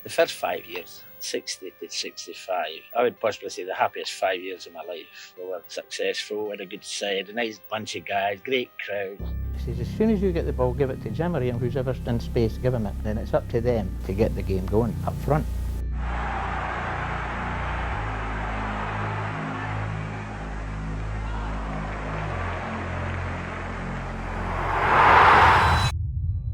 The first 5 years, 60 to 65, I would possibly say the happiest 5 years of my life. We were successful, we had a good side, a nice bunch of guys, great crowd. He says, as soon as you get the ball, give it to Jim or Ian, who's ever in space, give him it. Then it's up to them to get the game going up front.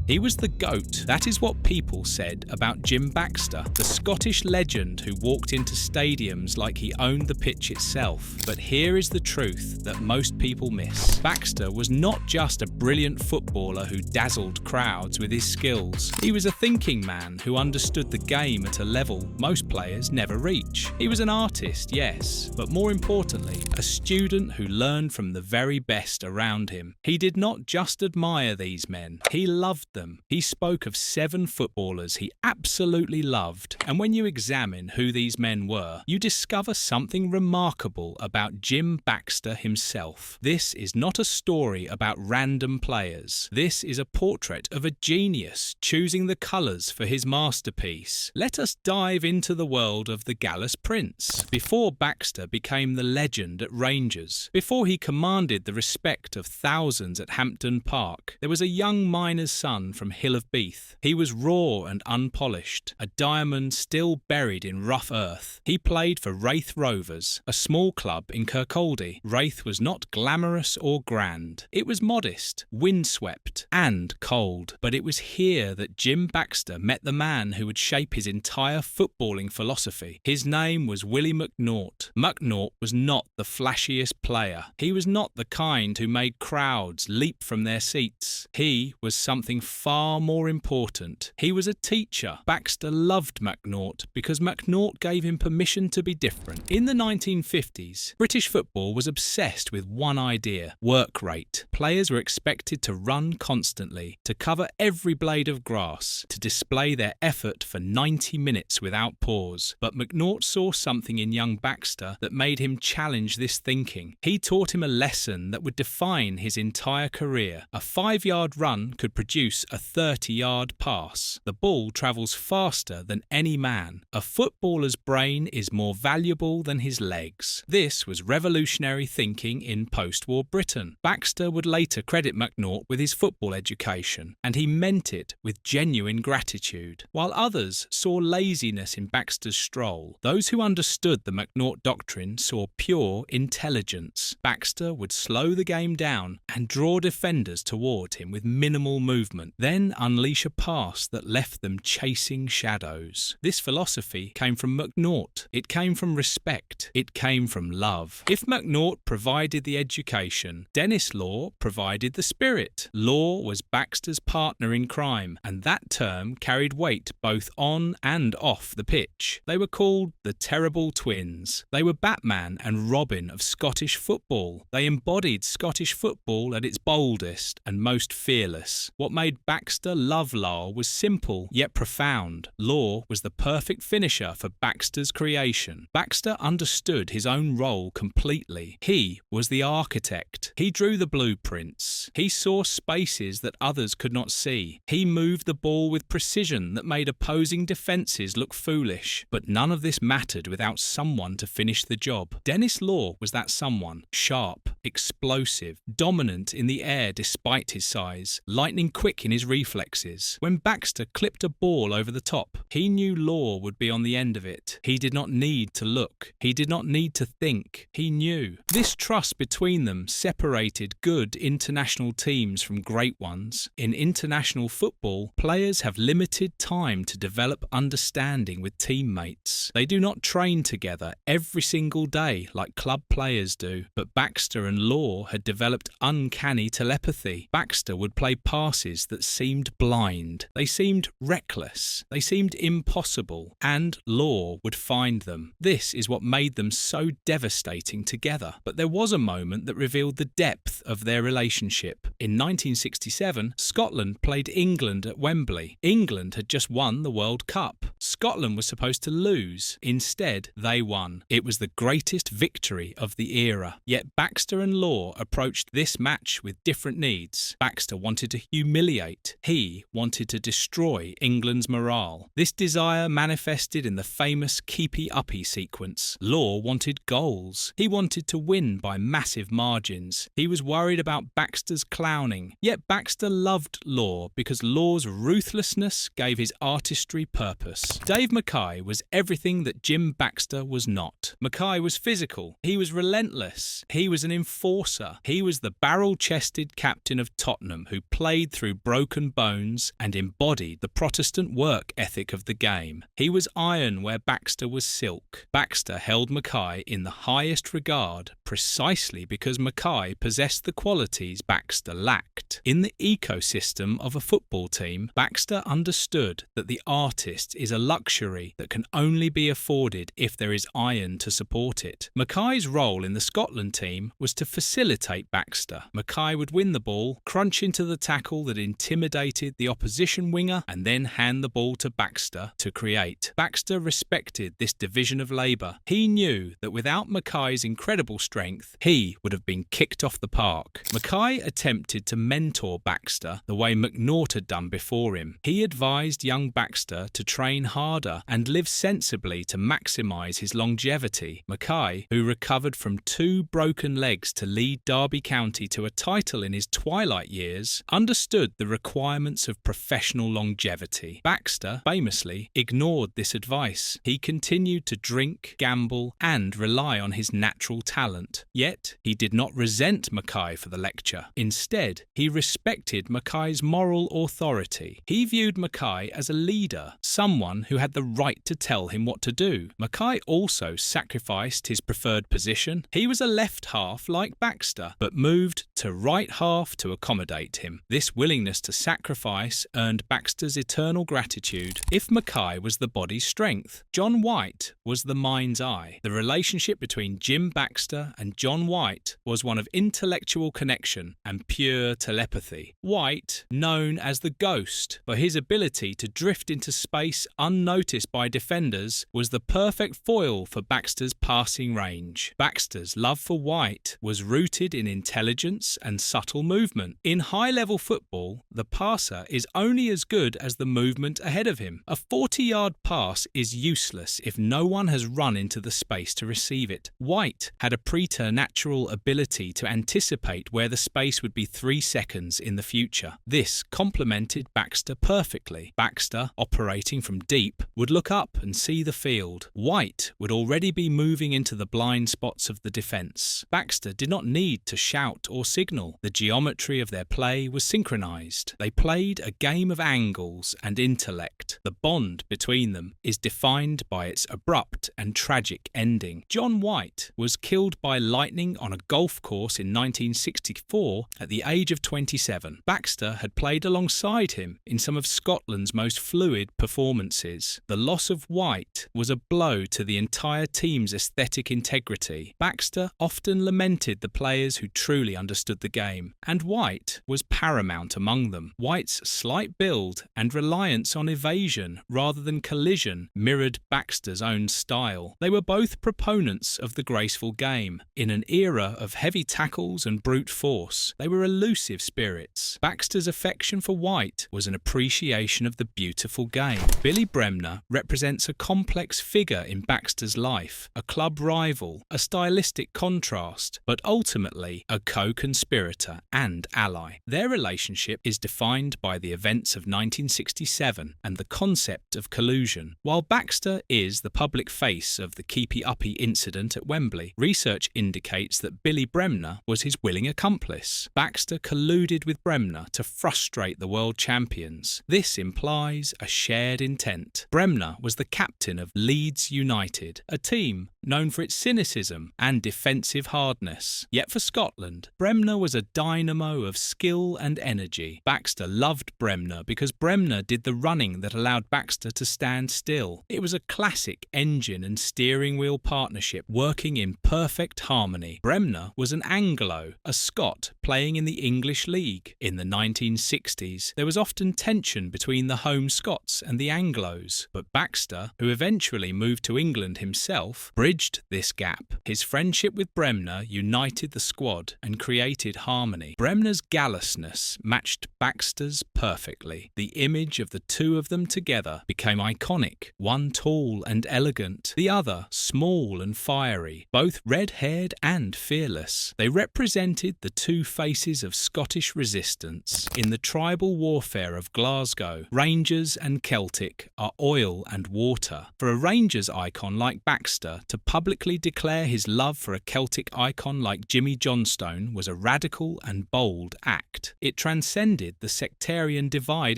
He was the GOAT. That is what people said about Jim Baxter, the Scottish legend who walked into stadiums like he owned the pitch itself. But here is the truth that most people miss. Baxter was not just a brilliant footballer who dazzled crowds with his skills. He was a thinking man who understood the game at a level most players never reach. He was an artist, yes, but more importantly, a student who learned from the very best around him. He did not just admire these men, he loved them. He spoke of 7 footballers he absolutely loved, and when you examine who these men were, you discover something remarkable about Jim Baxter himself. This is not a story about random players. This is a portrait of a genius choosing the colours for his masterpiece. Let us dive into the world of the Gallus Prince. Before Baxter became the legend at Rangers, before he commanded the respect of thousands at Hampden Park, there was a young miner's son from Hill of Beath. He was raw and unpolished, a diamond still buried in rough earth. He played for Raith Rovers, a small club in Kirkcaldy. Raith was not glamorous or grand. It was modest, windswept, and cold. But it was here that Jim Baxter met the man who would shape his entire footballing philosophy. His name was Willie McNaught. McNaught was not the flashiest player. He was not the kind who made crowds leap from their seats. He was something far more important. He was a teacher. Baxter loved McNaught because McNaught gave him permission to be different. In the 1950s, British football was obsessed with one idea: work rate. Players were expected to run constantly, to cover every blade of grass, to display their effort for 90 minutes without pause. But McNaught saw something in young Baxter that made him challenge this thinking. He taught him a lesson that would define his entire career. A 5-yard run could produce a 30-yard pass. The ball travels faster than any man. A footballer's brain is more valuable than his legs. This was revolutionary thinking in post-war Britain. Baxter would later credit McNaught with his football education, and he meant it with genuine gratitude. While others saw laziness in Baxter's stroll, those who understood the McNaught doctrine saw pure intelligence. Baxter would slow the game down and draw defenders toward him with minimal movement, then unleash a pass that left them chasing shadows. This philosophy came from McNaught. It came from respect. It came from love. If McNaught provided the education, Dennis Law provided the spirit. Law was Baxter's partner in crime, and that term carried weight both on and off the pitch. They were called the Terrible Twins. They were Batman and Robin of Scottish football. They embodied Scottish football at its boldest and most fearless. What made Baxter love Law was simple yet profound. Law was the perfect finisher for Baxter's creation. Baxter understood his own role completely. He was the architect. He drew the blueprints. He saw spaces that others could not see. He moved the ball with precision that made opposing defences look foolish. But none of this mattered without someone to finish the job. Dennis Law was that someone. Sharp, explosive, dominant in the air despite his size, lightning quick in his reflexes. When Baxter clipped a ball over the top, he knew Law would be on the end of it. He did not need to look. He did not need to think. He knew. This trust between them separated good international teams from great ones. In international football, players have limited time to develop understanding with teammates. They do not train together every single day like club players do. But Baxter and Law had developed uncanny telepathy. Baxter would play passes that seemed blind. They seemed reckless. They seemed impossible. And Law would find them. This is what made them so devastating together. But there was a moment that revealed the depth of their relationship. In 1967, Scotland played England at Wembley. England had just won the World Cup. Scotland was supposed to lose. Instead, they won. It was the greatest victory of the era. Yet Baxter and Law approached this match with different needs. Baxter wanted to humiliate humiliate. He wanted to destroy England's morale. This desire manifested in the famous keepy-uppy sequence. Law wanted goals. He wanted to win by massive margins. He was worried about Baxter's clowning. Yet Baxter loved Law because Law's ruthlessness gave his artistry purpose. Dave Mackay was everything that Jim Baxter was not. Mackay was physical. He was relentless. He was an enforcer. He was the barrel-chested captain of Tottenham who played through broken bones and embodied the Protestant work ethic of the game. He was iron where Baxter was silk. Baxter held Mackay in the highest regard precisely because Mackay possessed the qualities Baxter lacked. In the ecosystem of a football team, Baxter understood that the artist is a luxury that can only be afforded if there is iron to support it. Mackay's role in the Scotland team was to facilitate Baxter. Mackay would win the ball, crunch into the tackle that intimidated the opposition winger, and then hand the ball to Baxter to create. Baxter respected this division of labour. He knew that without Mackay's incredible strength, he would have been kicked off the park. Mackay attempted to mentor Baxter the way McNaught had done before him. He advised young Baxter to train harder and live sensibly to maximise his longevity. Mackay, who recovered from 2 broken legs to lead Derby County to a title in his twilight years, understood the requirements of professional longevity. Baxter, famously, ignored this advice. He continued to drink, gamble, and rely on his natural talent. Yet, he did not resent Mackay for the lecture. Instead, he respected Mackay's moral authority. He viewed Mackay as a leader, someone who had the right to tell him what to do. Mackay also sacrificed his preferred position. He was a left half like Baxter, but moved to right half to accommodate him. This willingness to sacrifice earned Baxter's eternal gratitude. If Mackay was the body's strength, John White was the mind's eye. The relationship between Jim Baxter and John White was one of intellectual connection and pure telepathy. White, known as the Ghost for his ability to drift into space unnoticed by defenders, was the perfect foil for Baxter's passing range. Baxter's love for White was rooted in intelligence and subtle movement. In high-level football, the passer is only as good as the movement ahead of him. A 40-yard pass is useless if no one has run into the space to receive it. White had a preternatural ability to anticipate where the space would be 3 seconds in the future. This complemented Baxter perfectly. Baxter, operating from deep, would look up and see the field. White would already be moving into the blind spots of the defence. Baxter did not need to shout or signal. The geometry of their play was synchronised. They played a game of angles and intellect. The bond between them is defined by its abrupt and tragic ending. John White was killed by lightning on a golf course in 1964 at the age of 27. Baxter had played alongside him in some of Scotland's most fluid performances. The loss of White was a blow to the entire team's aesthetic integrity. Baxter often lamented the players who truly understood the game, and White was paramount among them. White's slight build and reliance on evasion rather than collision mirrored Baxter's own style. They were both proponents of the graceful game. In an era of heavy tackles and brute force, they were elusive spirits. Baxter's affection for White was an appreciation of the beautiful game. Billy Bremner represents a complex figure in Baxter's life, a club rival, a stylistic contrast, but ultimately a co-conspirator and ally. Their relationship is defined by the events of 1967 and the concept of collusion. While Baxter is the public face of the keepy-uppy incident at Wembley, research indicates that Billy Bremner was his willing accomplice. Baxter colluded with Bremner to frustrate the world champions. This implies a shared intent. Bremner was the captain of Leeds United, a team known for its cynicism and defensive hardness. Yet for Scotland, Bremner was a dynamo of skill and energy. Baxter loved Bremner because Bremner did the running that allowed Baxter to stand still. It was a classic engine and steering wheel partnership working in perfect harmony. Bremner was an Anglo, a Scot playing in the English League. In the 1960s, there was often tension between the home Scots and the Anglos, but Baxter, who eventually moved to England himself, bridged this gap. His friendship with Bremner united the squad and created harmony. Bremner's gallusness matched Baxter's perfectly. The image of the two of them together became iconic, one tall and elegant, the other small and fiery, both red-haired and fearless. They represented the two faces of Scottish resistance. In the tribal warfare of Glasgow, Rangers and Celtic are oil and water. For a Rangers icon like Baxter to publicly declare his love for a Celtic icon like Jimmy Johnstone was a radical and bold act. It transcended the sectarian divide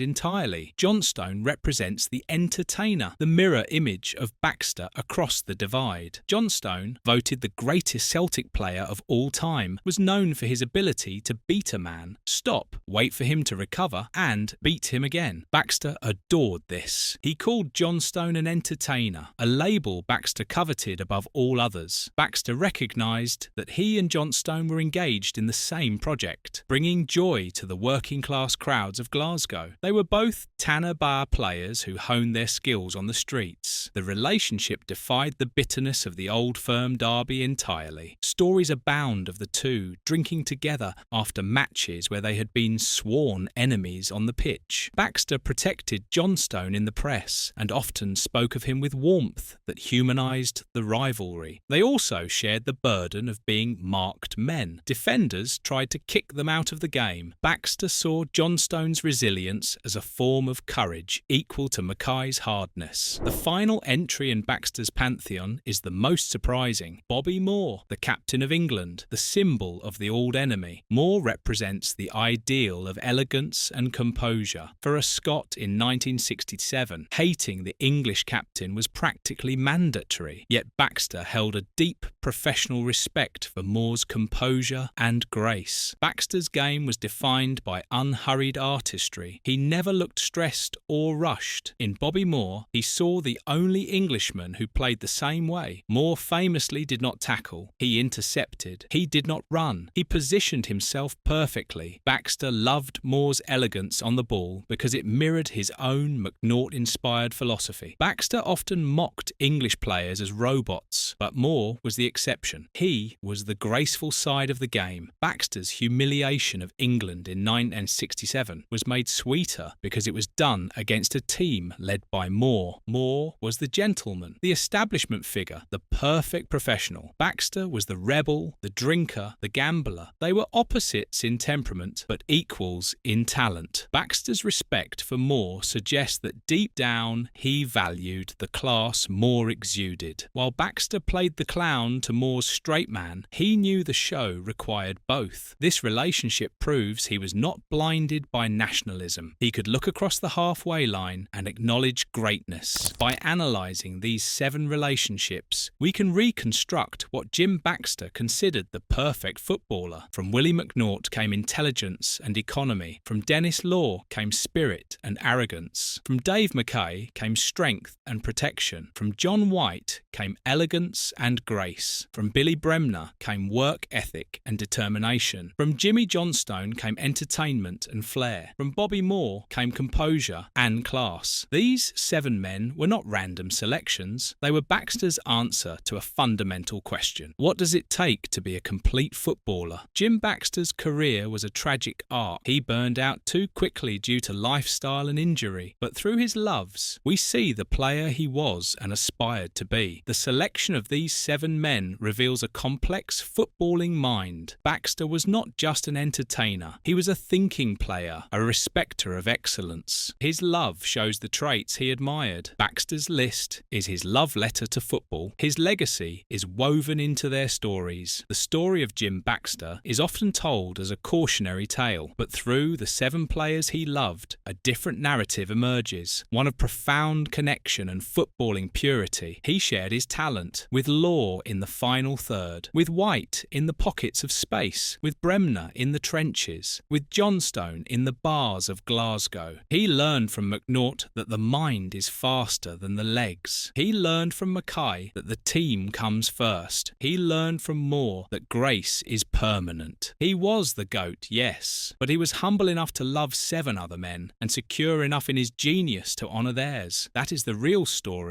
entirely. Johnstone represents the entertainer, the mirror image of Baxter across the divide. Johnstone, voted the greatest Celtic player of all time, was known for his ability to beat a man, stop, wait for him to recover, and beat him again. Baxter adored this. He called Johnstone an entertainer, a label Baxter coveted above all others. Baxter recognised that he and Johnstone were engaged in the same project, bringing joy to the working-class crowds of Glasgow. They were both Tanner Bar players who honed their skills on the streets. The relationship defied the bitterness of the old firm derby entirely. Stories abound of the two drinking together after matches where they had been sworn enemies on the pitch. Baxter protected Johnstone in the press and often spoke of him with warmth that humanised the rivalry. They also shared the burden of being marked men. Defenders tried to kick them out of the game. Baxter saw Johnstone's resilience as a form of courage equal to Mackay's hardness. The final entry in Baxter's pantheon is the most surprising. Bobby Moore, the captain of England, the symbol of the old enemy. Moore represents the ideal of elegance and composure. For a Scot in 1967, hating the English captain was practically mandatory, yet Baxter held a deep professional respect for Moore's composure and grace. Baxter's game was defined by unhurried artistry. He never looked stressed or rushed. In Bobby Moore, he saw the only Englishman who played the same way. Moore famously did not tackle. He intercepted. He did not run. He positioned himself perfectly. Baxter loved Moore's elegance on the ball because it mirrored his own McNaught-inspired philosophy. Baxter often mocked English players as robots, but Moore was the exception. He was the graceful side of the game. Baxter's humiliation of England in 1967 was made sweeter because it was done against a team led by Moore. Moore was the gentleman, the establishment figure, the perfect professional. Baxter was the rebel, the drinker, the gambler. They were opposites in temperament, but equals in talent. Baxter's respect for Moore suggests that deep down he valued the class Moore exuded. While Baxter played the clown to Moore's straight man, he knew the show required both. This relationship proves he was not blinded by nationalism. He could look across the halfway line and acknowledge greatness. By analysing these 7 relationships, we can reconstruct what Jim Baxter considered the perfect footballer. From Willie McNaught came intelligence and economy. From Dennis Law came spirit and arrogance. From Dave Mackay came strength and protection. From John White came elegance and grace. From Billy Bremner came work ethic and determination. From Jimmy Johnstone came entertainment and flair. From Bobby Moore came composure and class. These 7 men were not random selections. They were Baxter's answer to a fundamental question. What does it take to be a complete footballer? Jim Baxter's career was a tragic arc. He burned out too quickly due to lifestyle and injury. But through his loves, we see the player he was and aspired to be. The selection of these 7 men reveals a complex footballing mind. Baxter was not just an entertainer. He was a thinking player, a respecter of excellence. His love shows the traits he admired. Baxter's list is his love letter to football. His legacy is woven into their stories. The story of Jim Baxter is often told as a cautionary tale, but through the 7 players he loved, a different narrative emerges, one of profound connection and footballing purity. He shared his talent, with Law in the final third, with White in the pockets of space, with Bremner in the trenches, with Johnstone in the bars of Glasgow. He learned from McNaught that the mind is faster than the legs. He learned from Mackay that the team comes first. He learned from Moore that grace is permanent. He was the GOAT, yes, but he was humble enough to love 7 other men and secure enough in his genius to honour theirs. That is the real story.